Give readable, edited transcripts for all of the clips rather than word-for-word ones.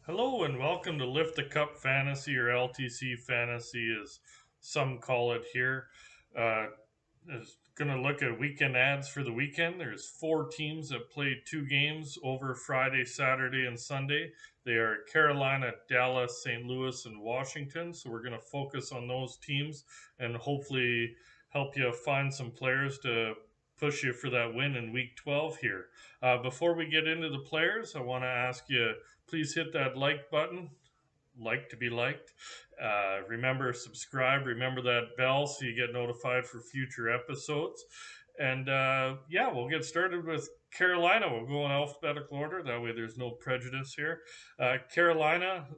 Hello and welcome to Lift the Cup Fantasy, or LTC Fantasy as some call it here. Is going to look at weekend ads for the weekend. There's four teams that played two games over Friday, Saturday, and Sunday. They are Carolina, Dallas, St. Louis, and Washington. So we're going to focus on those teams and hopefully help you find some players to push you for that win in week 12 here. Before we get into the players, I want to ask you, please hit that like button. Like to be liked. Remember, subscribe. Remember that bell so you get notified for future episodes. And yeah, we'll get started with Carolina. We'll go in alphabetical order. That way, there's no prejudice here. Carolina,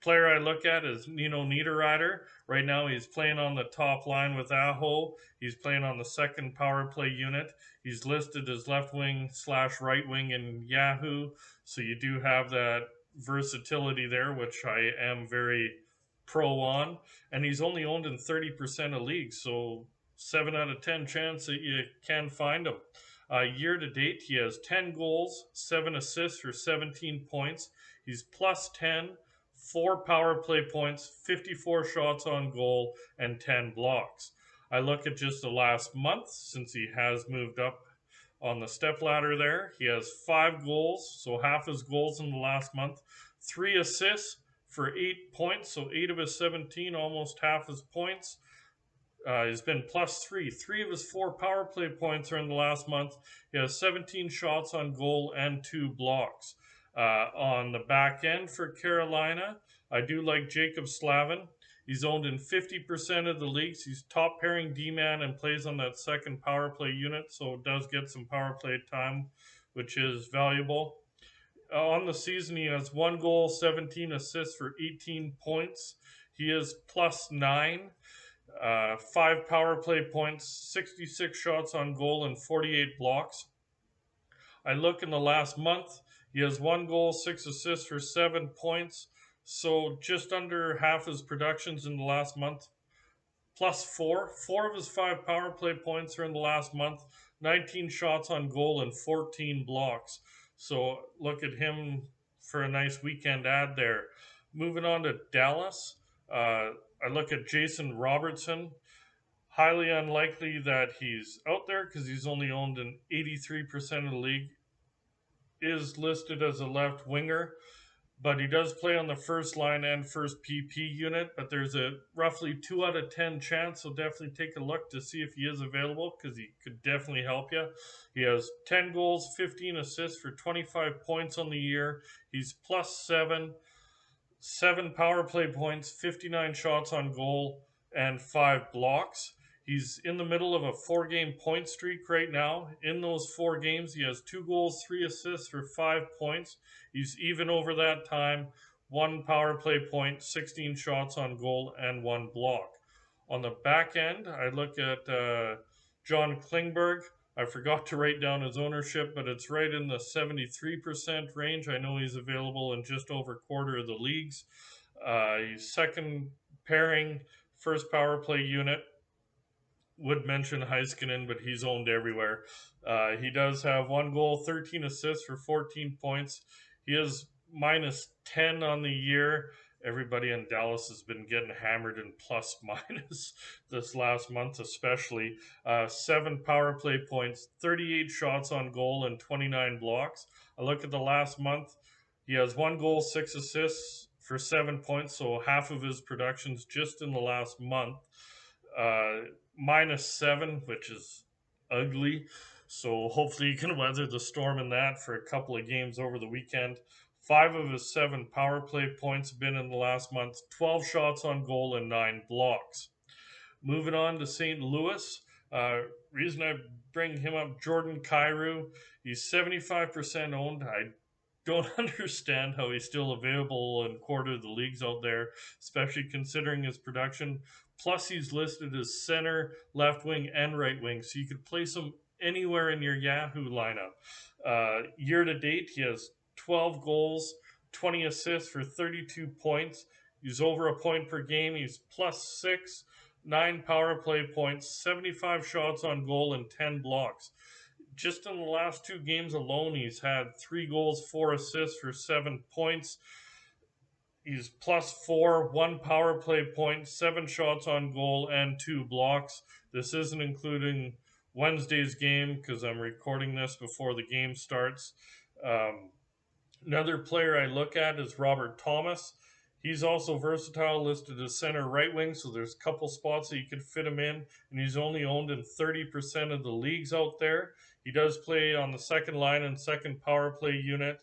player I look at is Nino Nidder. Right now, he's playing on the top line with Aho. He's playing on the second power play unit. He's listed as left wing / right wing in Yahoo. So you do have that versatility there, which I am very pro on. And he's only owned in 30% of leagues. So 7 out of 10 chance that you can find him. Year to date, he has 10 goals, 7 assists for 17 points. He's plus 10, 4 power play points, 54 shots on goal, and 10 blocks. I look at just the last month since he has moved up on the step ladder there. He has 5 goals, so half his goals in the last month, 3 assists for 8 points, so 8 of his 17, almost half his points. He's been plus 3. 3 of his 4 power play points are in the last month. He has 17 shots on goal and 2 blocks. On the back end for Carolina, I do like Jacob Slavin. He's owned in 50% of the leagues. He's top pairing D-man and plays on that second power play unit, so does get some power play time, which is valuable. On the season, he has 1 goal, 17 assists for 18 points. He is plus 9. 5 power play points, 66 shots on goal, and 48 blocks. I look in the last month, he has 1 goal, 6 assists for 7 points. So just under half his productions in the last month. Plus 4. 4 of his 5 power play points are in the last month. 19 shots on goal and 14 blocks. So look at him for a nice weekend ad there. Moving on to Dallas. I look at Jason Robertson. Highly unlikely that he's out there because he's only owned in 83% of the league. Is listed as a left winger, but he does play on the first line and first PP unit. But there's a roughly 2 out of 10 chance, so definitely take a look to see if he is available because he could definitely help you. He has 10 goals, 15 assists for 25 points on the year. He's plus 7, 7 power play points, 59 shots on goal, and 5 blocks. He's in the middle of a 4-game point streak right now. In those 4 games, he has 2 goals, 3 assists for 5 points. He's even over that time, 1 power play point, 16 shots on goal, and 1 block. On the back end, I look at John Klingberg. I forgot to write down his ownership, but it's right in the 73% range. I know he's available in just over a quarter of the leagues. He's second pairing, first power play unit. Would mention Heiskanen, but he's owned everywhere. He does have 1 goal, 13 assists for 14 points. He is minus 10 on the year. Everybody in Dallas has been getting hammered in plus minus this last month, especially. 7 power play points, 38 shots on goal, and 29 blocks. I look at the last month. He has 1 goal, 6 assists for 7 points, so half of his productions just in the last month. Minus 7, which is ugly. So hopefully you can weather the storm in that for a couple of games over the weekend. 5 of his 7 power play points have been in the last month, 12 shots on goal, and 9 blocks. Moving on to St. Louis. Reason I bring him up, Jordan Kairu. He's 75% owned. I don't understand how he's still available in quarter of the leagues out there, especially considering his production. Plus, he's listed as center, left wing, and right wing, so you could place him anywhere in your Yahoo lineup. Year to date, he has 12 goals, 20 assists for 32 points. He's over a point per game. He's plus 6, 9 power play points, 75 shots on goal, and 10 blocks. just in the last 2 games alone, he's had 3 goals, 4 assists for 7 points. He's +4, 1 power play point, 7 shots on goal, and 2 blocks. This isn't including Wednesday's game because I'm recording this before the game starts. Um, Another player I look at is Robert Thomas. He's also versatile, listed as center right wing, so there's a couple spots that you could fit him in, and he's only owned in 30% of the leagues out there. He does play on the second line and second power play unit.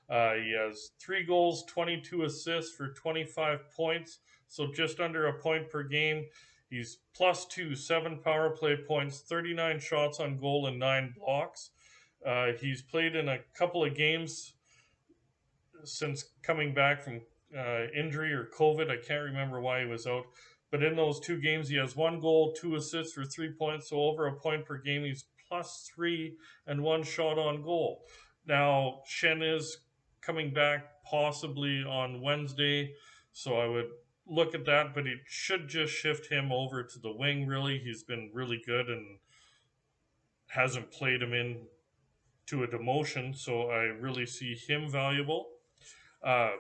He has 3 goals, 22 assists for 25 points, so just under a point per game. He's +2, 7 power play points, 39 shots on goal, and 9 blocks. He's played in a couple of games since coming back from injury or COVID. I can't remember why he was out. But in those 2 games, he has 1 goal, 2 assists for 3 points. So over a point per game, he's +3 and 1 shot on goal. Now, Shen is coming back possibly on Wednesday. So I would look at that, but it should just shift him over to the wing, really. He's been really good and hasn't played him in to a demotion. So I really see him valuable. Uh,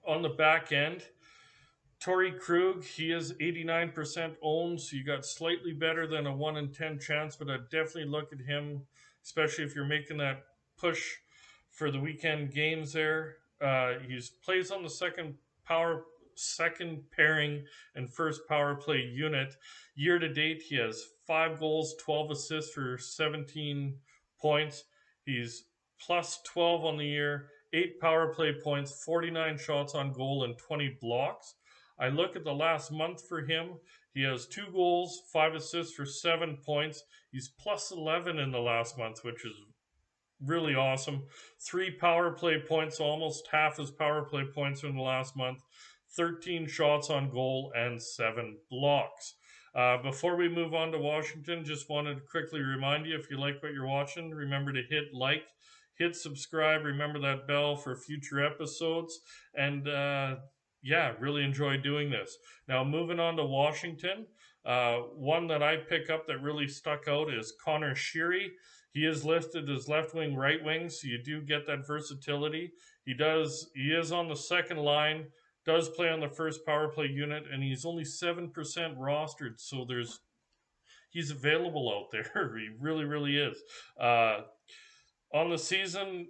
on the back end, Torrey Krug, he is 89% owned, so you got slightly better than a 1 in 10 chance, but I'd definitely look at him, especially if you're making that push for the weekend games there. He plays on the second pairing and first power play unit. Year to date, he has 5 goals, 12 assists for 17 points. He's +12 on the year, 8 power play points, 49 shots on goal, and 20 blocks. I look at the last month for him. He has 2 goals, 5 assists for 7 points. He's +11 in the last month, which is really awesome. 3 power play points, almost half his power play points in the last month. 13 shots on goal and 7 blocks. Before we move on to Washington, just wanted to quickly remind you, if you like what you're watching, remember to hit like, hit subscribe, remember that bell for future episodes, and yeah, really enjoy doing this. Now, moving on to Washington, one that I pick up that really stuck out is Conor Sherry. He is listed as left wing, right wing, so you do get that versatility. He is on the second line, does play on the first power play unit, and he's only 7% rostered, so he's available out there. He really, really is. On the season,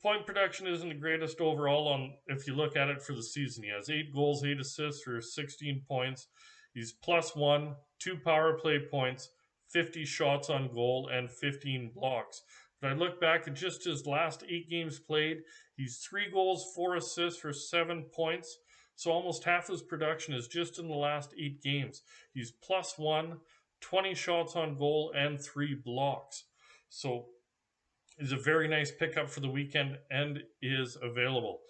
point production isn't the greatest overall on if you look at it for the season. He has 8 goals, 8 assists for 16 points. He's +1, 2 power play points, 50 shots on goal, and 15 blocks. But I look back at just his last 8 games played. He's 3 goals, 4 assists for 7 points. So almost half his production is just in the last 8 games. He's +1, 20 shots on goal, and 3 blocks. So is a very nice pickup for the weekend and is available.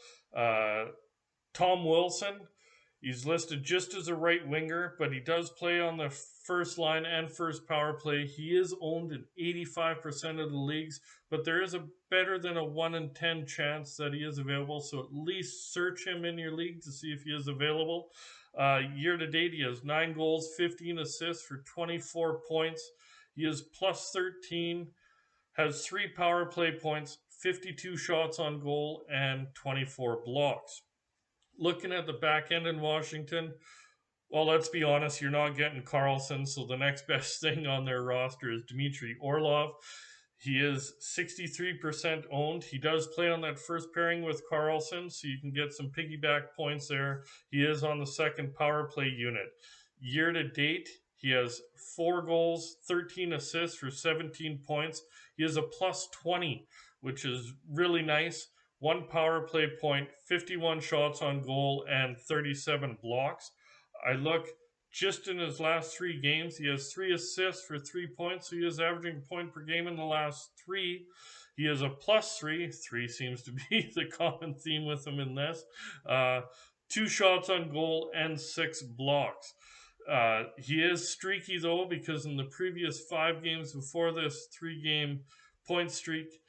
Tom Wilson, he's listed just as a right winger, but he does play on the first line and first power play. He is owned in 85% of the leagues, but there is a better than a 1 in 10 chance that he is available. So at least search him in your league to see if he is available. Year to date, he has 9 goals, 15 assists for 24 points. He is +13, has 3 power play points, 52 shots on goal, and 24 blocks. Looking at the back end in Washington, well, let's be honest, you're not getting Carlson, so the next best thing on their roster is Dimitri Orlov. He is 63% owned. He does play on that first pairing with Carlson, so you can get some piggyback points there. He is on the second power play unit. Year to date, he has 4 goals, 13 assists for 17 points. He is a +20, which is really nice. 1 power play point, 51 shots on goal, and 37 blocks. I look just in his last 3 games, he has 3 assists for 3 points, so he is averaging a point per game in the last 3. He is a +3. 3 seems to be the common theme with him in this. 2 shots on goal and 6 blocks. He is streaky though, because in the previous 5 games before this 3-game point streak,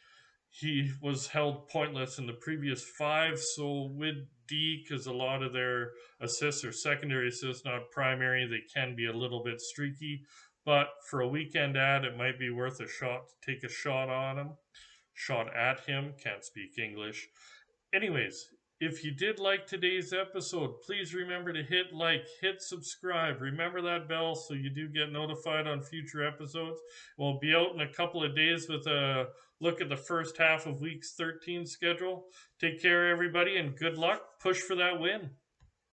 he was held pointless in the previous 5. So with D, because a lot of their assists are secondary assists, not primary, they can be a little bit streaky. but for a weekend ad, it might be worth a shot to take a shot on him. Shot at him. Can't speak English. Anyways, if you did like today's episode, please remember to hit like, hit subscribe. Remember that bell so you do get notified on future episodes. We'll be out in a couple of days with a look at the first half of week's 13 schedule. Take care, everybody, and good luck. Push for that win.